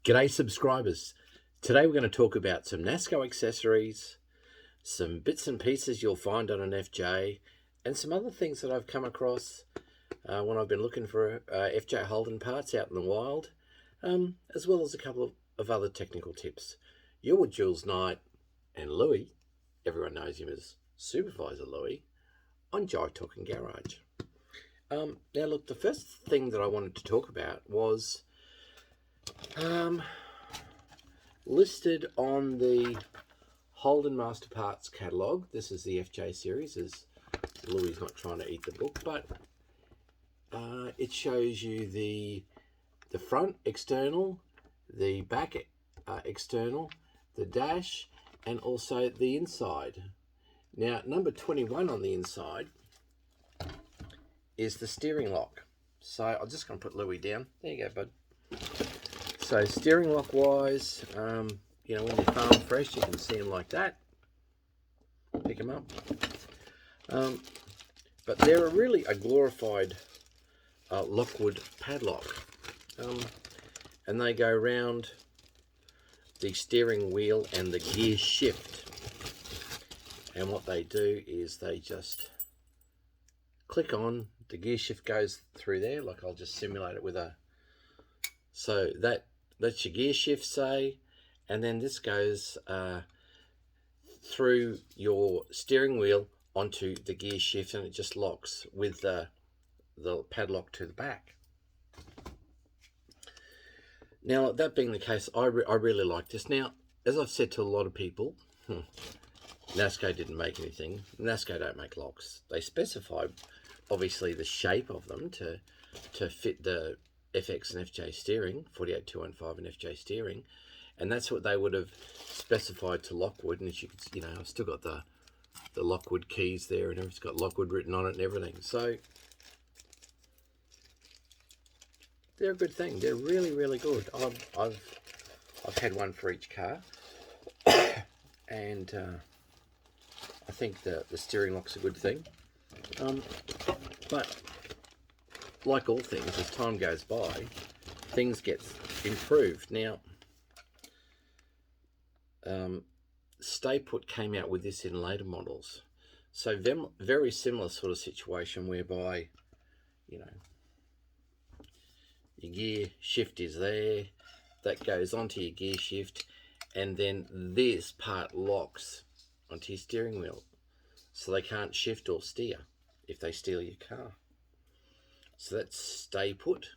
G'day subscribers. Today we're going to talk about some Nasco accessories, some bits and pieces you'll find on an FJ, and some other things that I've come across when I've been looking for FJ Holden parts out in the wild, as well as a couple of other technical tips. You're with Jules Knight and Louis, everyone knows him as Supervisor Louis, on Jive Talking Garage. Now look, the first thing that I wanted to talk about was listed on the Holden Master Parts catalogue. This is the FJ series, as Louis not trying to eat the book, but it shows you the front external, the back external, the dash, and also the inside. Now, number 21 on the inside is the steering lock. So I'm just going to put Louis down. There you go, bud. So steering lock wise, you know, when they're farm fresh, you can see them like that. Pick them up. But they're really a glorified Lockwood padlock. And they go around the steering wheel and the gear shift. And what they do is they just click on, the gear shift goes through there. Like I'll just simulate it with a, so that's your gear shift, say, and then this goes through your steering wheel onto the gear shift, and it just locks with the padlock to the back. Now, that being the case, I really like this. Now, as I've said to a lot of people, Nasco didn't make anything. Nasco don't make locks. They specify, obviously, the shape of them to fit the FX and FJ steering, 48215 and FJ steering, and that's what they would have specified to Lockwood. And as you can see, you know, I've still got the Lockwood keys there, and it's got Lockwood written on it and everything. So they're a good thing. They're really, really good. I've had one for each car, and I think the steering lock's a good thing. But like all things, as time goes by, things get improved. Now, Stay Put came out with this in later models. So very similar sort of situation whereby, you know, your gear shift is there, that goes onto your gear shift, and then this part locks onto your steering wheel. So they can't shift or steer if they steal your car. So that's Stay Put.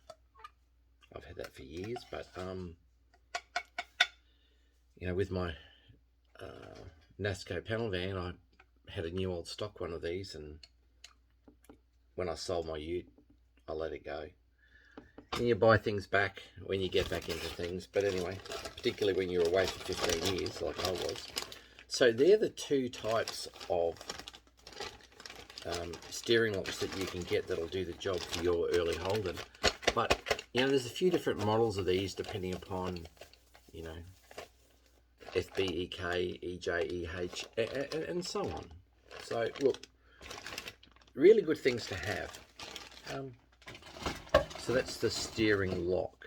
I've had that for years, but you know, with my Nasco panel van, I had a new old stock one of these, and when I sold my ute, I let it go. And you buy things back when you get back into things, but anyway, particularly when you're away for 15 years like I was. So they're the two types of steering locks that you can get that'll do the job for your early Holden. But, you know, there's a few different models of these depending upon, you know, FB, EK, EJ, EH, and so on. So, look, really good things to have. So that's the steering lock.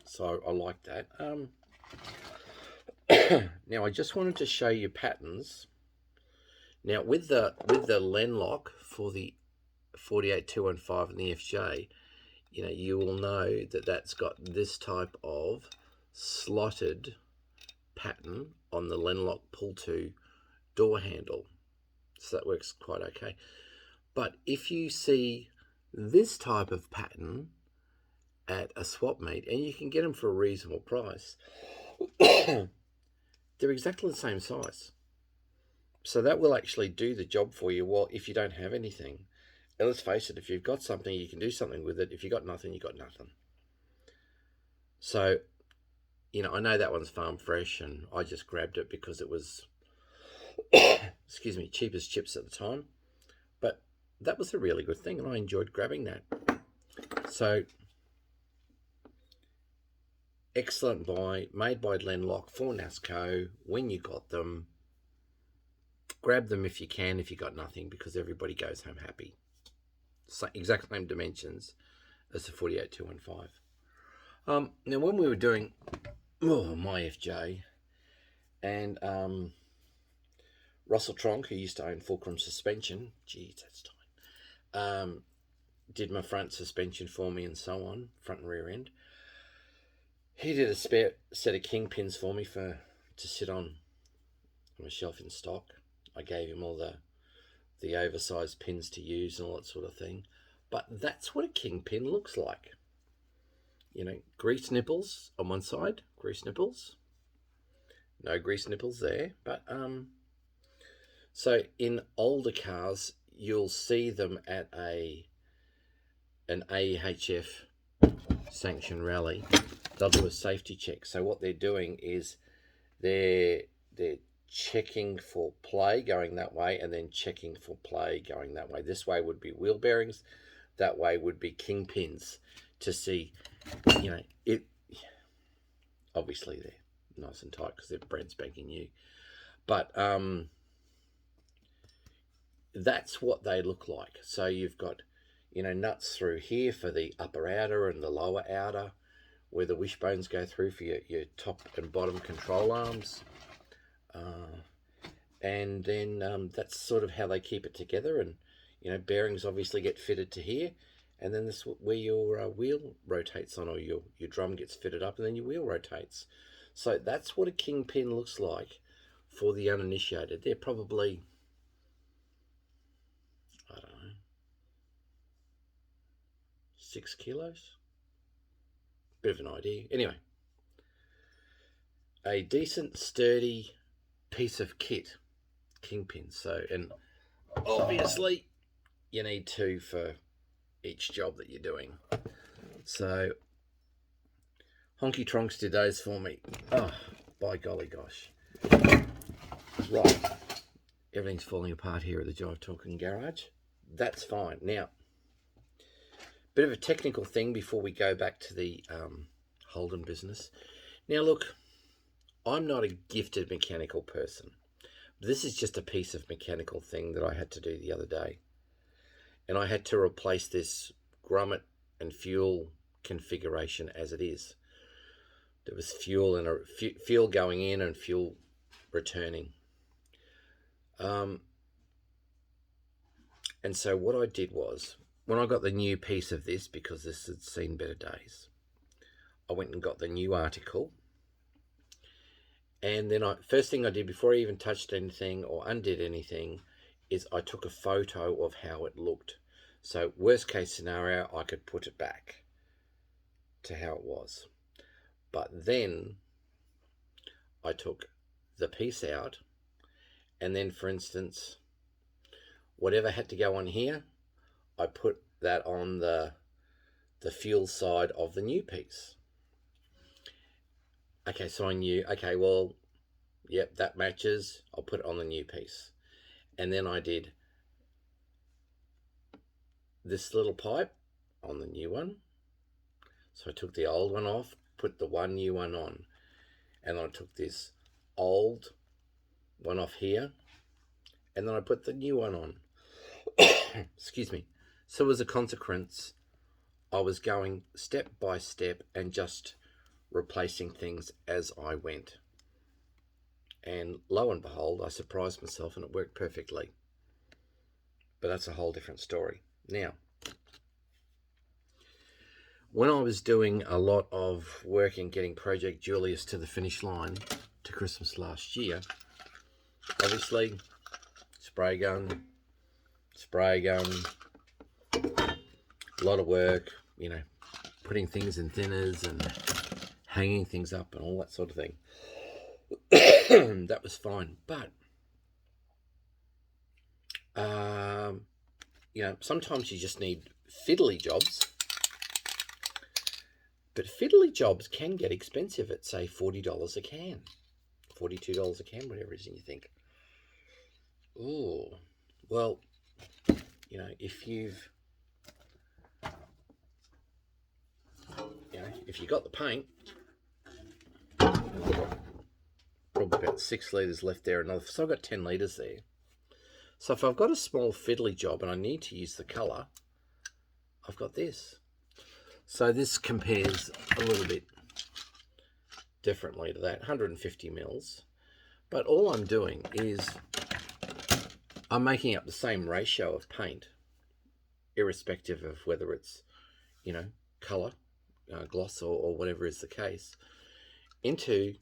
So I like that. Now I just wanted to show you patterns. Now with the Len lock for the 48215 and the FJ, you know, you will know that that's got this type of slotted pattern on the Len lock pull-to door handle. So that works quite okay. But if you see this type of pattern at a swap meet, and you can get them for a reasonable price, they're exactly the same size. So that will actually do the job for you. Well, if you don't have anything, and let's face it, if you've got something, you can do something with it. If you got nothing, you got nothing. So, you know, I know that one's farm fresh, and I just grabbed it because it was, excuse me, cheap as chips at the time. But that was a really good thing, and I enjoyed grabbing that. So, excellent buy, made by Len Lock for Nasco. When you got them, grab them if you can, if you got nothing, because everybody goes home happy. Exact same dimensions as the 48215. Now, when we were doing my FJ, and Russell Tronk, who used to own Fulcrum Suspension, geez, that's time, did my front suspension for me and so on, front and rear end. He did a spare set of kingpins for me to sit on a shelf in stock. I gave him all the oversized pins to use and all that sort of thing. But that's what a kingpin looks like. You know, grease nipples on one side, grease nipples. No grease nipples there, but so in older cars you'll see them at an AHF sanctioned rally. They'll do a safety check. So what they're doing is they're checking for play going that way, and then checking for play going that way. This way would be wheel bearings, that way would be kingpins, to see, you know, it. Obviously they're nice and tight because they're brand spanking new, but that's what they look like. So you've got, you know, nuts through here for the upper outer and the lower outer, where the wishbones go through for your top and bottom control arms. And then that's sort of how they keep it together. And, you know, bearings obviously get fitted to here. And then this where your wheel rotates on, or your drum gets fitted up, and then your wheel rotates. So that's what a kingpin looks like for the uninitiated. They're probably, I don't know, 6 kilos? Bit of an idea. Anyway, a decent, sturdy piece of kit, kingpins. So, and obviously you need 2 for each job that you're doing. So Honky Tronks did those for me. Oh, by golly gosh. Right, everything's falling apart here at the Jive Talking Garage. That's fine. Now, bit of a technical thing before we go back to the Holden business. Now look, I'm not a gifted mechanical person. This is just a piece of mechanical thing that I had to do the other day. And I had to replace this grommet and fuel configuration as it is. There was fuel and fuel going in and fuel returning. And so what I did was, when I got the new piece of this, because this had seen better days, I went and got the new article. And then first thing I did before I even touched anything or undid anything is I took a photo of how it looked. So worst case scenario, I could put it back to how it was. But then I took the piece out, and then, for instance, whatever had to go on here, I put that on the fuel side of the new piece. Okay, so I knew, okay, well, yep, that matches. I'll put it on the new piece. And then I did this little pipe on the new one. So I took the old one off, put the one new one on. And then I took this old one off here, and then I put the new one on. Excuse me. So as a consequence, I was going step by step and just replacing things as I went. And lo and behold, I surprised myself and it worked perfectly. But that's a whole different story. Now, when I was doing a lot of work in getting Project Julius to the finish line to Christmas last year, obviously, spray gun, a lot of work, you know, putting things in thinners and hanging things up and all that sort of thing. That was fine, but you know, sometimes you just need fiddly jobs. But fiddly jobs can get expensive at, say, $40 a can, $42 a can, whatever it is, and you think, oh, well, you know, if you got the paint, probably about 6 litres left there, so I've got 10 litres there. So if I've got a small fiddly job and I need to use the colour, I've got this. So this compares a little bit differently to that, 150 mils. But all I'm doing is I'm making up the same ratio of paint, irrespective of whether it's, colour, gloss, or whatever is the case, into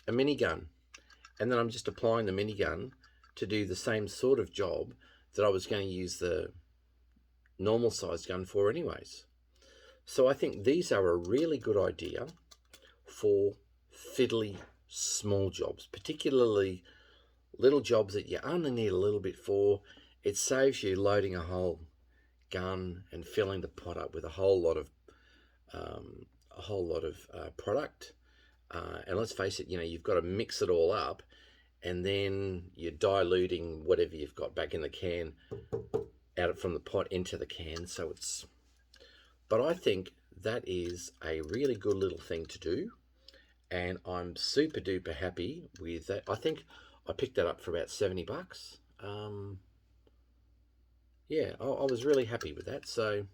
a minigun. And then I'm just applying the minigun to do the same sort of job that I was going to use the normal size gun for anyways. So I think these are a really good idea for fiddly small jobs, particularly little jobs that you only need a little bit for. It saves you loading a whole gun and filling the pot up with a whole lot of product. And let's face it, you've got to mix it all up, and then you're diluting whatever you've got back in the can out from the pot into the can. But I think that is a really good little thing to do, and I'm super duper happy with that. I think I picked that up for about $70. Yeah, I was really happy with that. So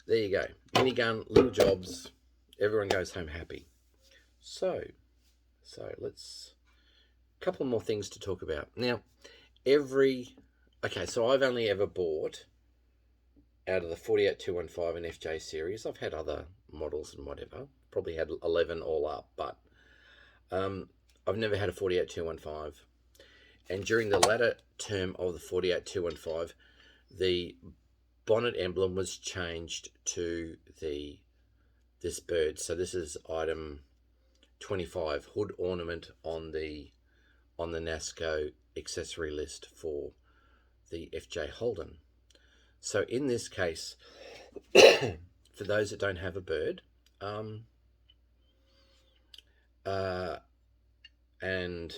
there you go. Minigun, little jobs, everyone goes home happy. So let's, a couple more things to talk about. Now, so I've only ever bought out of the 48215 and FJ series. I've had other models and whatever, probably had 11 all up, but I've never had a 48215. And during the latter term of the 48215, the bonnet emblem was changed to this bird. So this is item 25, hood ornament on the Nasco accessory list for the FJ Holden. So in this case, for those that don't have a bird, and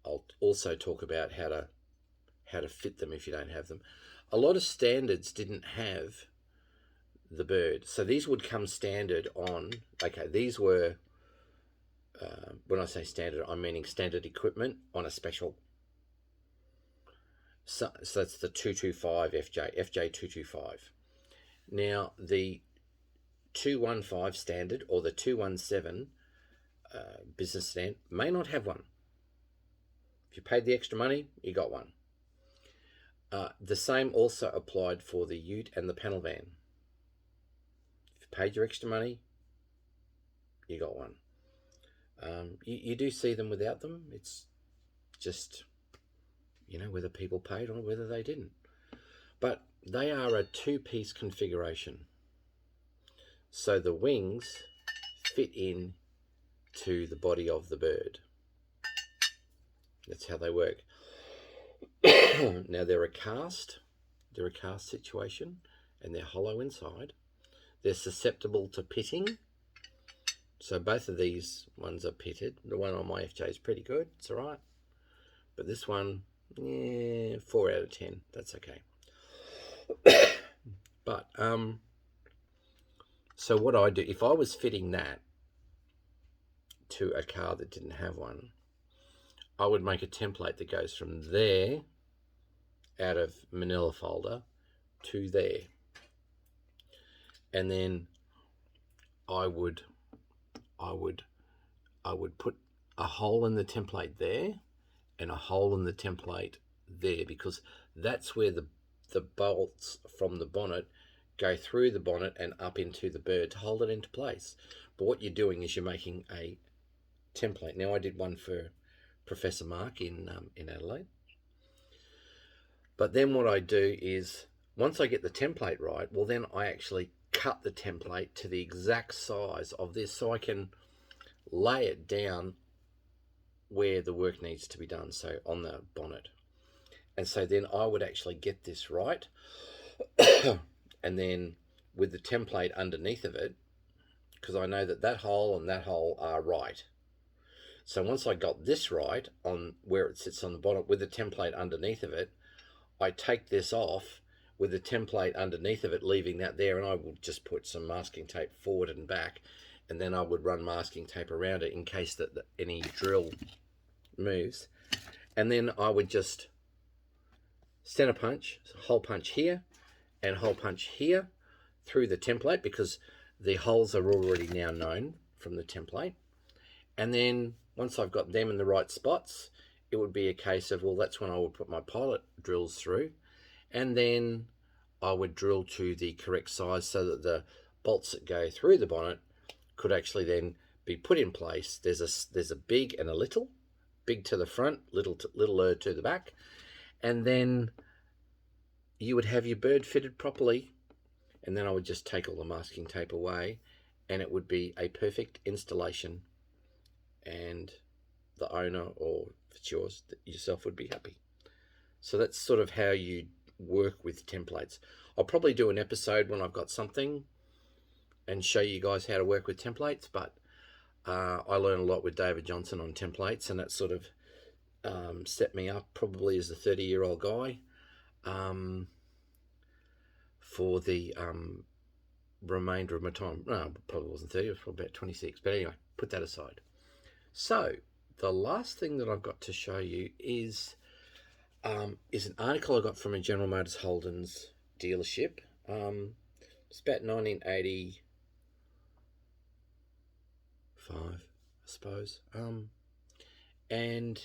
I'll also talk about how to fit them if you don't have them. A lot of standards didn't have the bird, so these would come standard on. Okay, these were when I say standard, I'm meaning standard equipment on a special. So that's the 225 FJ 225. Now the 215 standard or the 217 business stand may not have one. If you paid the extra money, you got one. The same also applied for the ute and the panel van. If you paid your extra money, you got one. You do see them without them. It's just, whether people paid or whether they didn't. But they are a two-piece configuration. So the wings fit in to the body of the bird. That's how they work. Now they're a cast situation, and they're hollow inside. They're susceptible to pitting. So both of these ones are pitted. The one on my FJ is pretty good. It's all right. But this one, 4 out of 10. That's okay. But so what I do, if I was fitting that to a car that didn't have one, I would make a template that goes from there out of manila folder to there, and then I would put a hole in the template there and a hole in the template there, because that's where the bolts from the bonnet go through the bonnet and up into the bird to hold it into place. But what you're doing is you're making a template. Now I did one for Professor Mark in Adelaide. But then what I do is, once I get the template right, well then I actually cut the template to the exact size of this, so I can lay it down where the work needs to be done, so on the bonnet. And so then I would actually get this right, and then with the template underneath of it, because I know that that hole and that hole are right. So once I got this right on where it sits on the bonnet with the template underneath of it, I take this off with the template underneath of it, leaving that there, and I would just put some masking tape forward and back, and then I would run masking tape around it in case that any drill moves. And then I would just center punch, hole punch here and hole punch here through the template because the holes are already now known from the template. And then once I've got them in the right spots, it would be a case of, well, that's when I would put my pilot drills through. And then I would drill to the correct size so that the bolts that go through the bonnet could actually then be put in place. There's a big and a little, big to the front, littler to the back, and then you would have your bird fitted properly, and then I would just take all the masking tape away, and it would be a perfect installation, and the owner, or if it's yours, yourself, would be happy. So that's sort of how you work with templates. I'll probably do an episode when I've got something and show you guys how to work with templates, but I learned a lot with David Johnson on templates, and that sort of set me up probably as a 30-year-old guy for the remainder of my time. No, probably wasn't 30, it was probably about 26, but anyway, put that aside. So the last thing that I've got to show you is an article I got from a General Motors Holden's dealership. It's about 1985, I suppose. And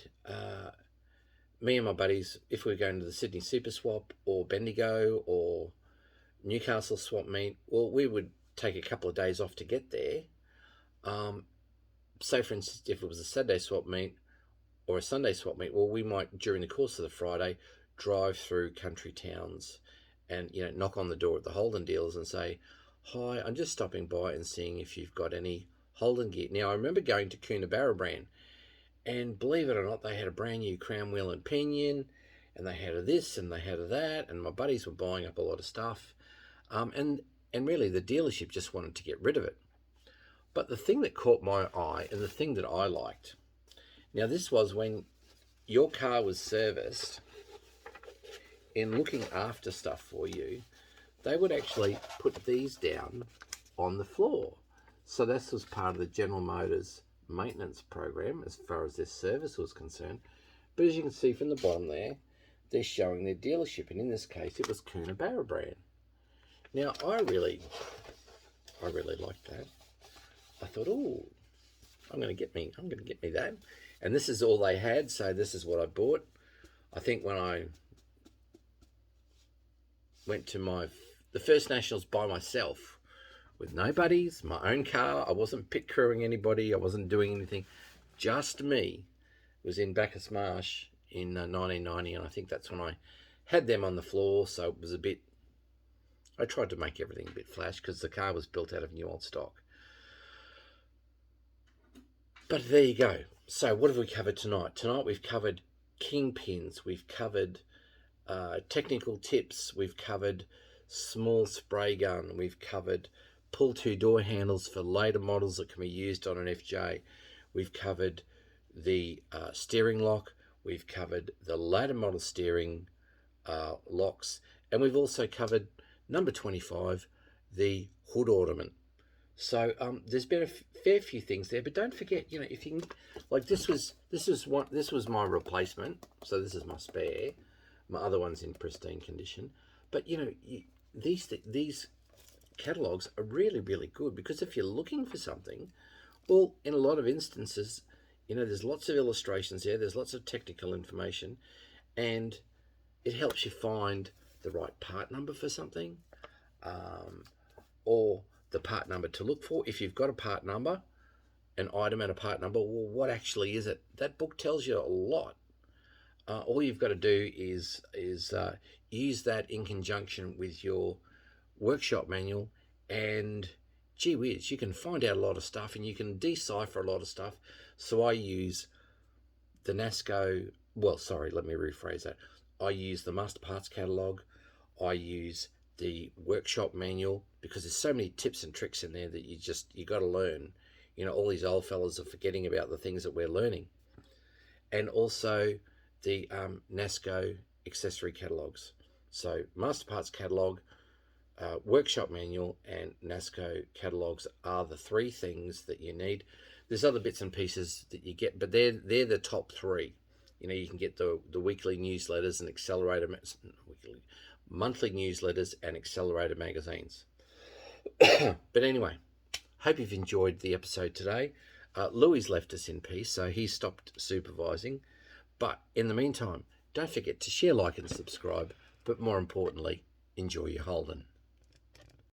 me and my buddies, if we were going to the Sydney Super Swap or Bendigo or Newcastle Swap Meet, well, we would take a couple of days off to get there. Say, for instance, if it was a Saturday swap meet or a Sunday swap meet, well, we might, during the course of the Friday, drive through country towns and, knock on the door at the Holden dealers and say, hi, I'm just stopping by and seeing if you've got any Holden gear. Now, I remember going to Coonabarra brand, and believe it or not, they had a brand new crown wheel and pinion, and they had a this and they had a that, and my buddies were buying up a lot of stuff. And really, the dealership just wanted to get rid of it. But the thing that caught my eye, and the thing that I liked, now this was when your car was serviced, in looking after stuff for you, they would actually put these down on the floor. So this was part of the General Motors maintenance program as far as their service was concerned. But as you can see from the bottom there, they're showing their dealership, and in this case it was Coonabarra brand. Now I really liked that. I thought, oh, I'm going to get me that. And this is all they had, so this is what I bought. I think when I went to the first Nationals by myself, with no buddies, my own car, I wasn't pit crewing anybody, I wasn't doing anything, just me, it was in Bacchus Marsh in 1990, and I think that's when I had them on the floor, so it was I tried to make everything a bit flash, because the car was built out of new old stock. But there you go. So what have we covered tonight? Tonight we've covered kingpins, we've covered technical tips, we've covered small spray gun, we've covered pull-to door handles for later models that can be used on an FJ, we've covered the steering lock, we've covered the later model steering locks, and we've also covered number 25, the hood ornament. So there's been a fair few things there, but don't forget, if you can, like this was my replacement, so this is my spare. My other one's in pristine condition, but these catalogs are really, really good, because if you're looking for something, well, in a lot of instances, there's lots of illustrations there, there's lots of technical information, and it helps you find the right part number for something, or the part number to look for. If you've got a part number, an item and a part number, well, what actually is it? That book tells you a lot. All you've got to do is use that in conjunction with your workshop manual, and gee whiz, you can find out a lot of stuff, and you can decipher a lot of stuff. So I use the Nasco, well, sorry, let me rephrase that. I use the Master Parts Catalogue, I use the workshop manual, because there's so many tips and tricks in there that you got to learn. All these old fellas are forgetting about the things that we're learning. And also the Nasco accessory catalogues. So Master Parts Catalogue, workshop manual, and Nasco catalogues are the three things that you need. There's other bits and pieces that you get, but they're the top three. You can get the weekly newsletters and monthly newsletters and accelerator magazines. But anyway, hope you've enjoyed the episode today. Louis left us in peace, so he stopped supervising. But in the meantime, don't forget to share, like, and subscribe. But more importantly, enjoy your Holden.